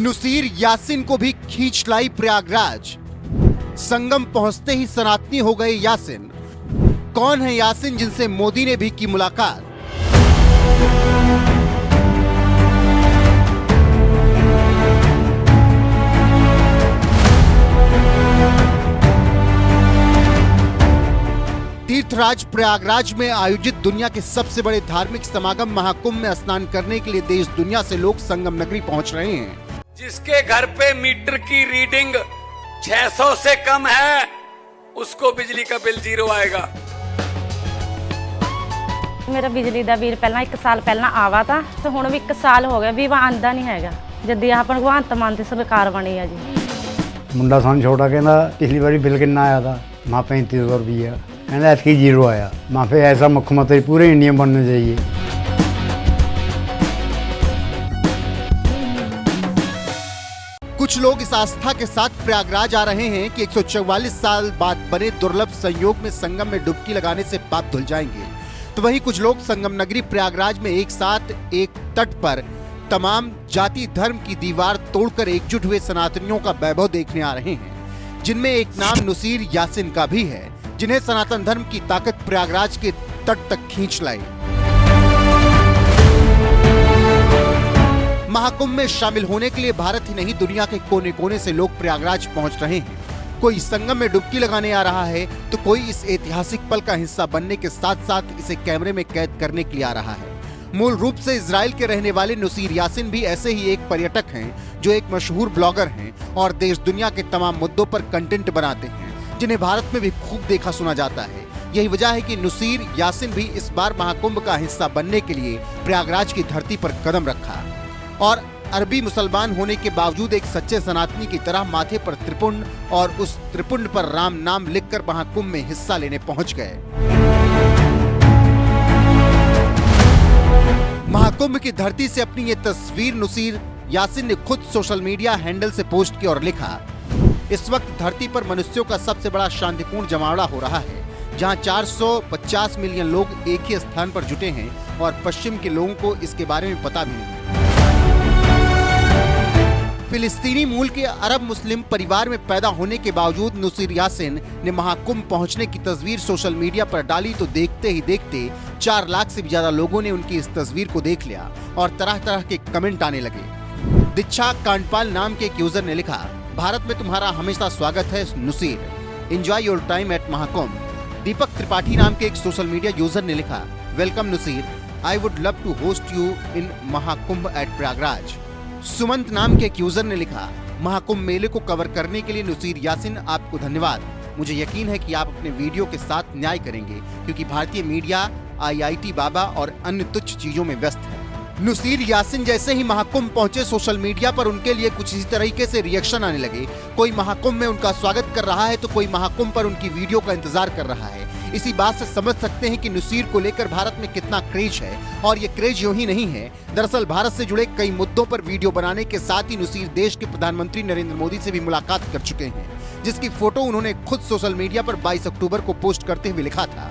नुसीर यासिन को भी खींच लाई प्रयागराज। संगम पहुंचते ही सनातनी हो गए यासिन। कौन है यासिन जिनसे मोदी ने भी की मुलाकात? तीर्थराज प्रयागराज में आयोजित दुनिया के सबसे बड़े धार्मिक समागम महाकुंभ में स्नान करने के लिए देश दुनिया से लोग संगम नगरी पहुंच रहे हैं। जिसके घर पे मीटर की रीडिंग 600 से कम है, उसको बिजली का बिल 0 आएगा। मेरा बिजली ਦਾ ਬਿੱਲ ਪਹਿਲਾਂ 1 ਸਾਲ ਪਹਿਲਾਂ ਆਵਾ ਤਾਂ ਤੇ ਹੁਣ ਵੀ 1 ਸਾਲ ਹੋ ਗਿਆ ਵੀ ਆਂਦਾ ਨਹੀਂ ਹੈਗਾ। ਜਦ ਆਹ ਭਗਵੰਤ ਮਾਨ ਦੀ ਸਰਕਾਰ ਬਣੀ ਆ ਜੀ। ਮੁੰਡਾ ਸਾਨੂੰ ਛੋਟਾ ਕਹਿੰਦਾ ਪਿਛਲੀ ਵਾਰੀ ਬਿੱਲ ਕਿੰਨਾ ਆਇਆ ਤਾਂ ਮਾਂ 3500 ਰੁਪਈਆ ਕਹਿੰਦਾ ਐਤਕੀ 0 ਆਇਆ। ਮਾਂ ਫੇ ऐसा मुख्यमंत्री पूरे इंडिया बनना चाहिए। कुछ लोग इस आस्था के साथ प्रयागराज आ रहे हैं कि 144 साल बाद बने दुर्लभ संयोग में संगम में डुबकी लगाने से पाप धुल जाएंगे, तो वहीं कुछ लोग संगम नगरी प्रयागराज में एक साथ एक तट पर तमाम जाति धर्म की दीवार तोड़कर एकजुट हुए सनातनियों का वैभव देखने आ रहे हैं, जिनमें एक नाम नुसीर यासिन का भी है, जिन्हें सनातन धर्म की ताकत प्रयागराज के तट तक खींच लाई। महाकुंभ में शामिल होने के लिए भारत ही नहीं दुनिया के कोने कोने से लोग प्रयागराज पहुंच रहे हैं। कोई संगम में डुबकी लगाने आ रहा है, तो कोई इस ऐतिहासिक पल का हिस्सा बनने के साथ साथ इसे कैमरे में कैद करने के लिए आ रहा है। मूल रूप से इजराइल के रहने वाले नुसीर यासिन भी ऐसे ही एक पर्यटक हैं, जो एक मशहूर ब्लॉगर हैं और देश दुनिया के तमाम मुद्दों पर कंटेंट बनाते हैं, जिन्हें भारत में भी खूब देखा सुना जाता है। यही वजह है कि नुसीर यासिन भी इस बार महाकुंभ का हिस्सा बनने के लिए प्रयागराज की धरती पर कदम रखा और अरबी मुसलमान होने के बावजूद एक सच्चे सनातनी की तरह माथे पर त्रिपुंड और उस त्रिपुंड पर राम नाम लिखकर महाकुंभ में हिस्सा लेने पहुंच गए। महाकुंभ की धरती से अपनी ये तस्वीर नुसीर यासिन ने खुद सोशल मीडिया हैंडल से पोस्ट की और लिखा, इस वक्त धरती पर मनुष्यों का सबसे बड़ा शांतिपूर्ण जमावड़ा हो रहा है, जहां 450 मिलियन लोग एक ही स्थान पर जुटे हैं और पश्चिम के लोगों को इसके बारे में पता भी नहीं। फिलिस्तीनी मूल के अरब मुस्लिम परिवार में पैदा होने के बावजूद नुसीर यासिन ने महाकुंभ पहुंचने की तस्वीर सोशल मीडिया पर डाली, तो देखते ही देखते 4 लाख से भी ज्यादा लोगों ने उनकी इस तस्वीर को देख लिया और तरह तरह के कमेंट आने लगे। दीक्षा कांडपाल नाम के एक यूजर ने लिखा, भारत में तुम्हारा हमेशा स्वागत है Nusret, enjoy your time at Mahakumbh. Deepak Tripathi नाम के एक सोशल मीडिया यूजर ने लिखा, welcome Nusret, I would love to host you in Mahakumbh at Prayagraj. Sumant नाम के एक यूजर ने लिखा, महाकुंभ मेले को कवर करने के लिए नुसीर यासिन आपको धन्यवाद। मुझे यकीन है कि आप अपने वीडियो के साथ न्याय करेंगे, क्योंकि भारतीय मीडिया IIT बाबा और अन्य तुच्छ चीजों में व्यस्त है। नुसीर यासिन जैसे ही महाकुंभ पहुंचे, सोशल मीडिया पर उनके लिए कुछ इसी तरीके से रिएक्शन आने लगे। कोई महाकुंभ में उनका स्वागत कर रहा है, तो कोई महाकुंभ पर उनकी वीडियो का इंतजार कर रहा है। इसी बात से समझ सकते हैं कि नुसीर को लेकर भारत में कितना क्रेज है, और ये क्रेज यूं ही नहीं है। दरअसल भारत से जुड़े कई मुद्दों पर वीडियो बनाने के साथ ही नुसीर देश के प्रधानमंत्री नरेंद्र मोदी से भी मुलाकात कर चुके हैं, जिसकी फोटो उन्होंने खुद सोशल मीडिया पर 22 अक्टूबर को पोस्ट करते हुए लिखा था,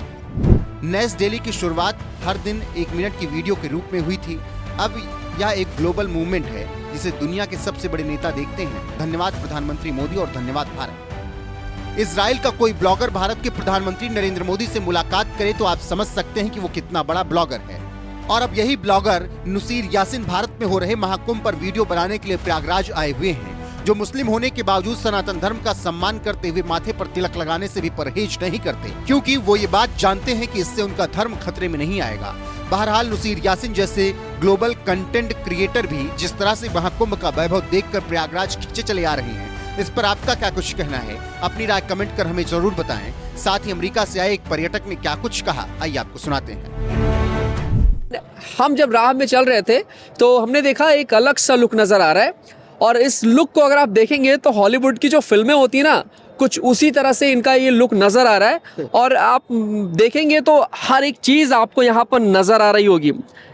नेक्स्ट डेली की शुरुआत हर दिन 1 मिनट की वीडियो के रूप में हुई थी। अब यह एक ग्लोबल मूवमेंट है, जिसे दुनिया के सबसे बड़े नेता देखते हैं। धन्यवाद प्रधानमंत्री मोदी और धन्यवाद भारत। इजराइल का कोई ब्लॉगर भारत के प्रधानमंत्री नरेंद्र मोदी से मुलाकात करे, तो आप समझ सकते हैं कि वो कितना बड़ा ब्लॉगर है। और अब यही ब्लॉगर नुसीर यासिन भारत में हो रहे महाकुंभ पर वीडियो बनाने के लिए प्रयागराज आए हुए हैं, जो मुस्लिम होने के बावजूद सनातन धर्म का सम्मान करते हुए माथे पर तिलक लगाने से भी परहेज नहीं करते, क्योंकि वो ये बात जानते हैं कि इससे उनका धर्म खतरे में नहीं आएगा। बहरहाल नुसीर यासिन जैसे ग्लोबल कंटेंट क्रिएटर भी जिस तरह से महाकुंभ का वैभव देखकर प्रयागराज खींचे चले आ रहे हैं, इस पर आपका क्या कुछ कहना है? अपनी राय कमेंट कर हमें जरूर बताएं। साथ ही अमेरिका से आए एक पर्यटक ने क्या कुछ कहा, आइए आपको सुनाते हैं। हम जब राह में चल रहे थे तो हमने देखा एक अलग सा लुक नजर आ रहा है, और इस लुक को अगर आप देखेंगे तो हॉलीवुड की जो फिल्में होती है ना, कुछ उसी तरह से इनका ये लुक नजर आ रहा है। और आप देखेंगे तो हर एक चीज़ आपको यहाँ पर नजर आ रही होगी।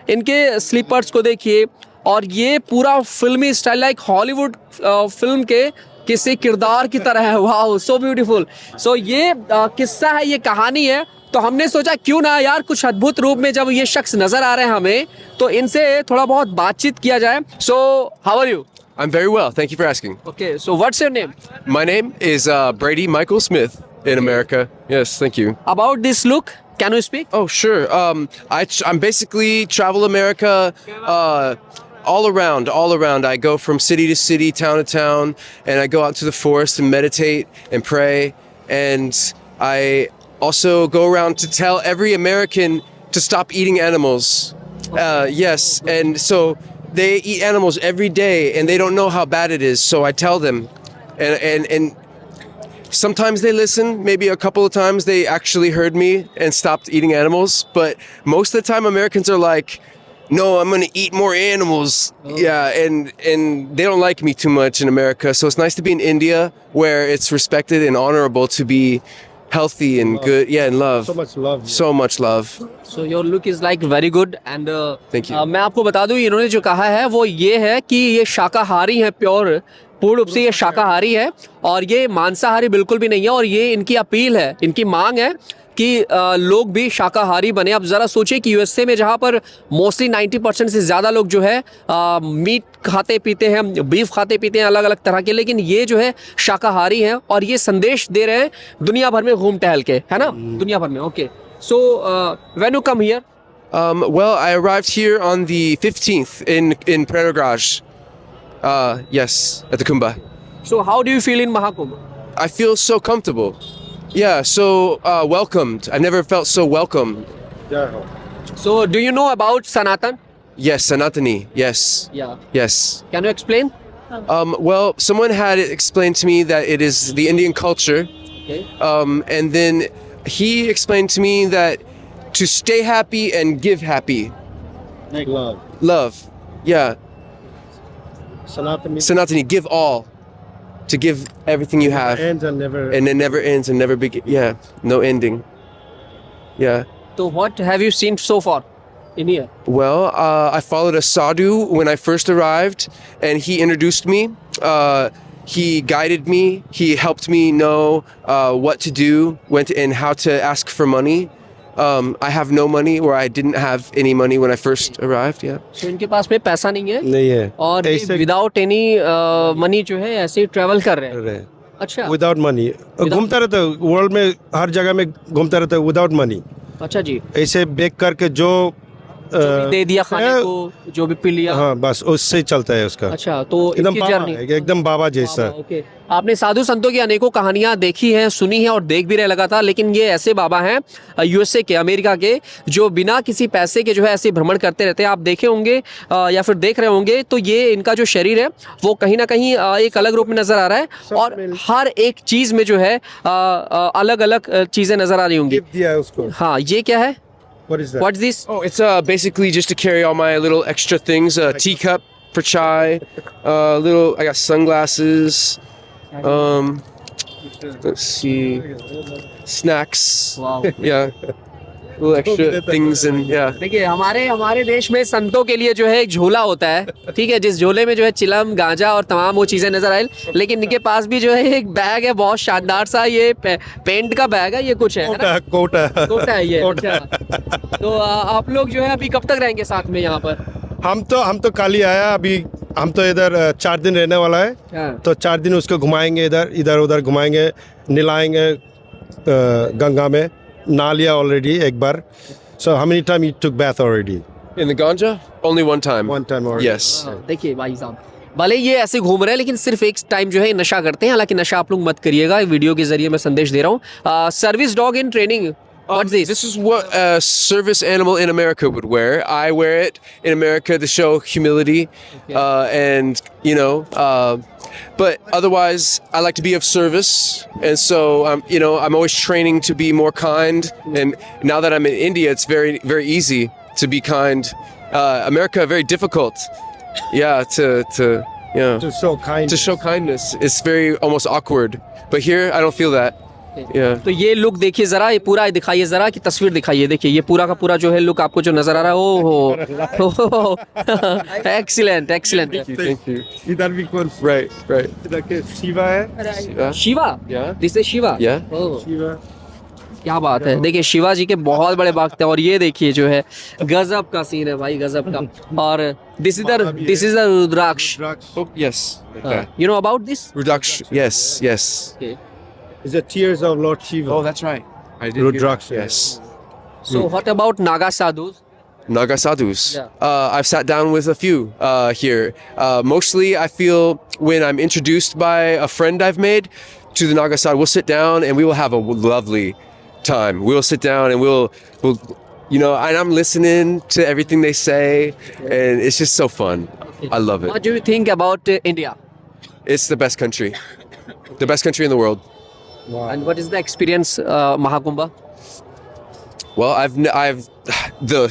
इनके स्लीपर्स को देखिए, और ये पूरा फिल्मी स्टाइल लाइक हॉलीवुड फिल्म के किसी किरदार की तरह है। वाह, सो ब्यूटीफुल। सो ये किस्सा है, ये कहानी है। तो हमने सोचा क्यों ना यार कुछ अद्भुत रूप में जब ये शख्स नजर आ रहे हैं हमें, तो इनसे थोड़ा बहुत बातचीत किया जाए। So how are you? I'm very well. Thank you for asking. Okay, so what's your name? My name is Brady Michael Smith in America. Yes, thank you. About this look, can you speak? Oh, sure. I'm basically travel America all around. I go from city to city, town to town, and I go out to the forest and meditate and pray. And I also go around to tell every American to stop eating animals. Yes, and so they eat animals every day and they don't know how bad it is. So I tell them, and sometimes they listen. Maybe a couple of times they actually heard me and stopped eating animals. But most of the time Americans are like, no, I'm going to eat more animals. Yeah, and they don't like me too much in America. So it's nice to be in India where it's respected and honorable to be healthy and good. Yeah, and love. So much love. So much love. So your look is like very good and Thank you. मैं आपको बता दूं इन्होंने जो कहा है वो ये है कि ये शाकाहारी है, प्योर पूर्ण रूप से ये शाकाहारी है और ये मांसाहारी बिल्कुल भी नहीं है। और ये इनकी अपील है, इनकी मांग है कि लोग भी शाकाहारी बने। अब ज़रा सोचिए कि यूएसए में जहाँ पर मोस्टली 90% से ज़्यादा लोग जो है मीट खाते पीते हैं, बीफ खाते पीते हैं अलग अलग तरह के, लेकिन ये जो है शाकाहारी हैं और ये संदेश दे रहे हैं दुनिया भर में घूम टहल के, है ना, दुनिया भर में। Okay, so when you come here? Well, I arrived here on the 15th in Prayagraj. Yes, at the Kumbh. So how do you feel in Mahakumbh? I feel so comfortable. Yeah, so welcomed. I've never felt so welcome. Yeah. So do you know about Sanatan? Yes, Sanatani. Yes. Yeah. Yes. Can you explain? Well, someone had explained to me that it is the Indian culture. Okay. And then he explained to me that to stay happy and give happy. Love. Love. Yeah. Sanatani. Sanatani, give all. To give everything you have. Ends and never. And it never ends and never begins. Yeah. No ending. Yeah. So what have you seen so far in here? Well, I followed a sadhu when I first arrived, and he introduced me. He guided me. He helped me know what to do, and how to ask for money. I have no money, or I didn't have any money when I first arrived. Yeah. So इनके पास में पैसा नहीं है नहीं है और ऐसे without any money जो है ऐसे ही ट्रैवल कर रहे हैं। रहे अच्छा, विदाउट मनी घूमता रहता है वर्ल्ड में, हर जगह में घूमता रहता है विदाउट मनी। अच्छा जी, ऐसे बेक करके जो जो भी दे दिया खाने को, जो भी पी लिया। हाँ, बस उससे चलता है उसका। अच्छा, तो एकदम इनकी बाबा जर्नी है, एकदम बाबा जैसा। ओके, आपने साधु संतों की अनेकों कहानियां देखी हैं, सुनी हैं और देख भी रहे लगातार, लेकिन ये ऐसे बाबा हैं यूएसए के, अमेरिका के, जो बिना किसी पैसे के जो है ऐसे भ्रमण करते रहते हैं। आप देखे होंगे या फिर देख रहे होंगे तो ये इनका जो शरीर है वो कहीं ना कहीं एक अलग रूप में नजर आ रहा है और हर एक चीज में जो है अलग अलग चीजें नजर आ रही होंगी। गिफ्ट दिया है उसको। हाँ, ये क्या है? What is that? What's this? Oh, it's basically just to carry all my little extra things. A teacup for chai. I got sunglasses. Let's see. Snacks. Wow. Yeah. Little extra things and yeah. देखिए हमारे देश में संतों के लिए जो है एक झोला होता है, ठीक है, जिस झोले में जो है चिलम, गांजा और तमाम वो चीज़ें नजर आए, लेकिन इनके पास भी जो है एक बैग है बहुत शानदार सा, ये पेंट का बैग है, ये कुछ है ना? कोटा है ये। अच्छा, तो आप लोग जो है अभी कब तक रहेंगे साथ में यहाँ पर? हम तो कल ही आया, अभी हम तो इधर 4 दिन रहने वाला है। हाँ। तो 4 दिन उसको घुमाएंगे, इधर उधर घुमाएंगे, नहलाएंगे गंगा में। नहा लिया ऑलरेडी एक बार। So how many time you took bath already? In the ganja? Only one time. One time already. Yes. देखिए भाई साहब, भले ये ऐसे घूम रहे हैं लेकिन सिर्फ एक टाइम जो है नशा करते हैं। हालांकि नशा आप लोग मत करिएगा, वीडियो के जरिए मैं संदेश दे रहा हूँ। Service dog in training, what's this? This is what a service animal in America would wear. I wear it in America to show humility, and but otherwise I like to be of service, and so I'm always training to be more kind. And now that I'm in India, it's very very easy to be kind. America very difficult. Yeah, To show kindness. to show kindness. It's very almost awkward, but here I don't feel that. Yeah. तो ये look देखिए जरा, ये पूरा दिखाइए जरा की तस्वीर दिखाइए। देखिए ये पूरा का पूरा जो है लुक आपको जो नजर आ रहा है, ओहो एक्सीलेंट एक्सीलेंट। Thank you. इधर भी कौन? Right. इधर के शिवा है। Shiva? Yeah. This is Shiva? Yeah. ओह, शिवा। क्या बात है, देखिए शिवाजी के बहुत बड़े भक्त हैं और ये देखिए जो है गजब का सीन है भाई, गजब का। और this is the rudraksh, Oh, yes. Like that. You know about this? Rudraksh. Yes, yes. It's the tears of Lord Shiva. Oh, that's right. I did. Rudraksh. Yes. So what about Naga sadhus? Naga sadhus. Yeah. I've sat down with a few here. Mostly, I feel when I'm introduced by a friend I've made to the Naga sadhu, we'll sit down and we will have a lovely time. We'll sit down and we'll, you know, and I'm listening to everything they say, and it's just so fun. I love What it. do you think about India? It's the best country, the best country in the world. And what is the experience Mahakumbha? Well, I've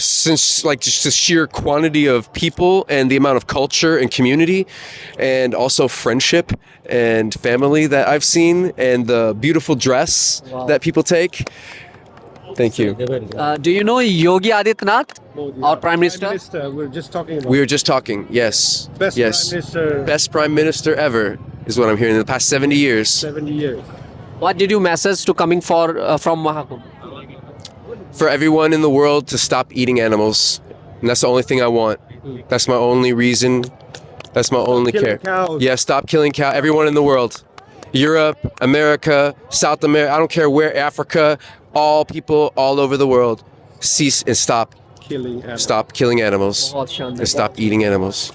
since like just the sheer quantity of people and the amount of culture and community, and also friendship and family that I've seen, and the beautiful dress that people take. Thank you. Do you know Yogi Adityanath, our Prime Minister? We're just talking about We were just talking. Yes. best yes. Prime Minister Best Prime Minister ever is what I'm hearing in the past 70 years. 70 years. What did you message to coming from Mahakumbh? For everyone in the world to stop eating animals. And that's the only thing I want. That's my only reason. That's my only killing care. cows. Yeah, stop killing cows. Everyone in the world. Europe, America, South America, I don't care where, Africa, all people all over the world. Cease and stop. Killing animals. Stop killing animals. बहुत शानदार। And stop eating animals.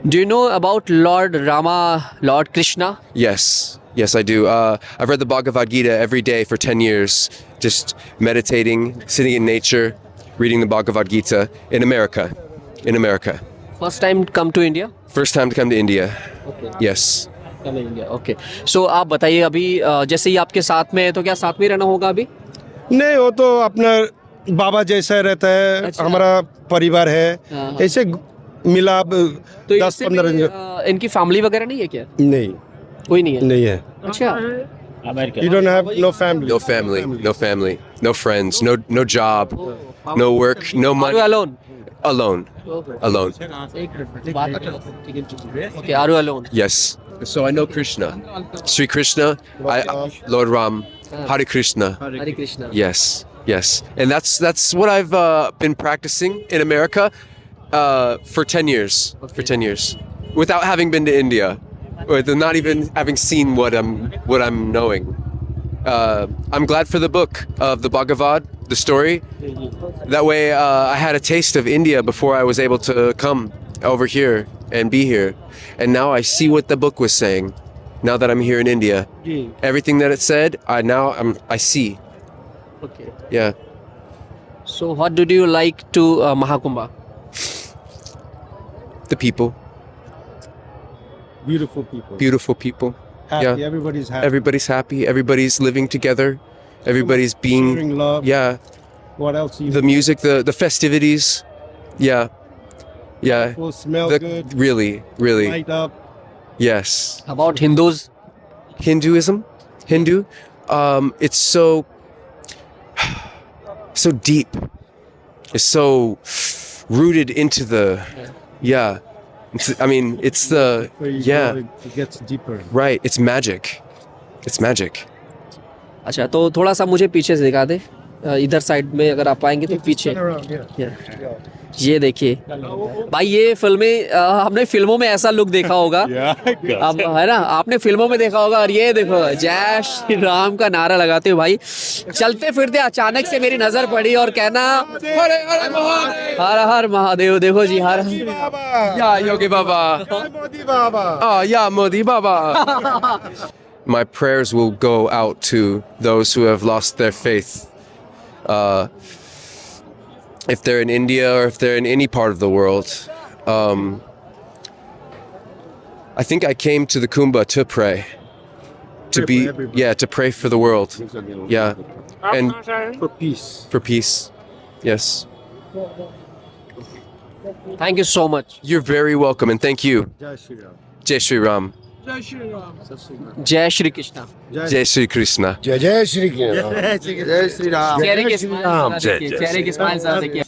Do you know about Lord Rama, Lord Krishna? Yes. Yes, I do. I've read the Bhagavad Gita every day for 10 years. Just meditating, sitting in nature, reading the Bhagavad Gita in America. In America. First time come to India? First time to come to India. Okay. Yes. Come in India. Okay. So आप बताइए अभी जैसे ही आपके साथ में है तो क्या साथ में रहना होगा अभी? नहीं, वो तो अपना बाबा जैसा रहता है। अच्छा। हमारा परिवार है। हाँ। ऐसे मिला तो 10-15 इनकी फैमिली वगैरह नहीं है क्या? नहीं, कोई नहीं है। नहीं है। अच्छा। You don't have no family. No family. No family. No friends. No job. No work. No Are money. you alone? Alone. Alone. Okay, are you alone? Yes. So I know Krishna. Sri Krishna. Lord Ram. Hare Krishna. Hare Krishna. Yes. Yes. And that's what I've been practicing in America for 10 years. For 10 years. Without having been to India. With not even having seen what I'm knowing. I'm glad for the book of the Bhagavad, the story. That way, I had a taste of India before I was able to come over here and be here. And now I see what the book was saying. Now that I'm here in India, everything that it said, I see. Okay. Yeah. So what did you like to Mahakumbha? The people, Beautiful people. beautiful people. Happy. Yeah. Everybody's happy. Everybody's happy. Everybody's living together. Everybody's being. Sharing love. Yeah. What else? The music, the festivities. Yeah. Yeah. Will smell good. Really, really. Light up. Yes. About Hindus? Hindu. It's so deep. It's so rooted into the, yeah. It's the, Where you yeah, go, it gets deeper. right. It's magic. It's magic. अच्छा तो थोड़ा सा मुझे पीछे से दिखा दे, इधर side में अगर आप आएंगे तो पीछे। Turn around, yeah. ये देखिए भाई, ये फिल्में हमने फिल्मों में ऐसा लुक देखा होगा। अब है ना, आपने फिल्मों में देखा होगा। और ये देखो जय श्री राम का नारा लगाते हो भाई, चलते फिरते अचानक से मेरी नजर पड़ी और कहना हर हर महादेव। देखो जी, हर Yeah, Yogi Baba. Modi Baba. Oh, yeah, Modi Baba. My prayers will go out to those who have lost their faith. If they're in India or if they're in any part of the world. I think I came to the Kumbh to pray. To Pray for everybody. to pray for the world. Yeah. And For peace. for peace. Yes. Thank you so much. You're very welcome and thank you. Jai Shri Ram. Jai Shri Ram. जय Shri Krishna. Jai Shri Krishna. Jai Shri Ram. चेहरे के smile देखिए, चेहरे के smile देखिए।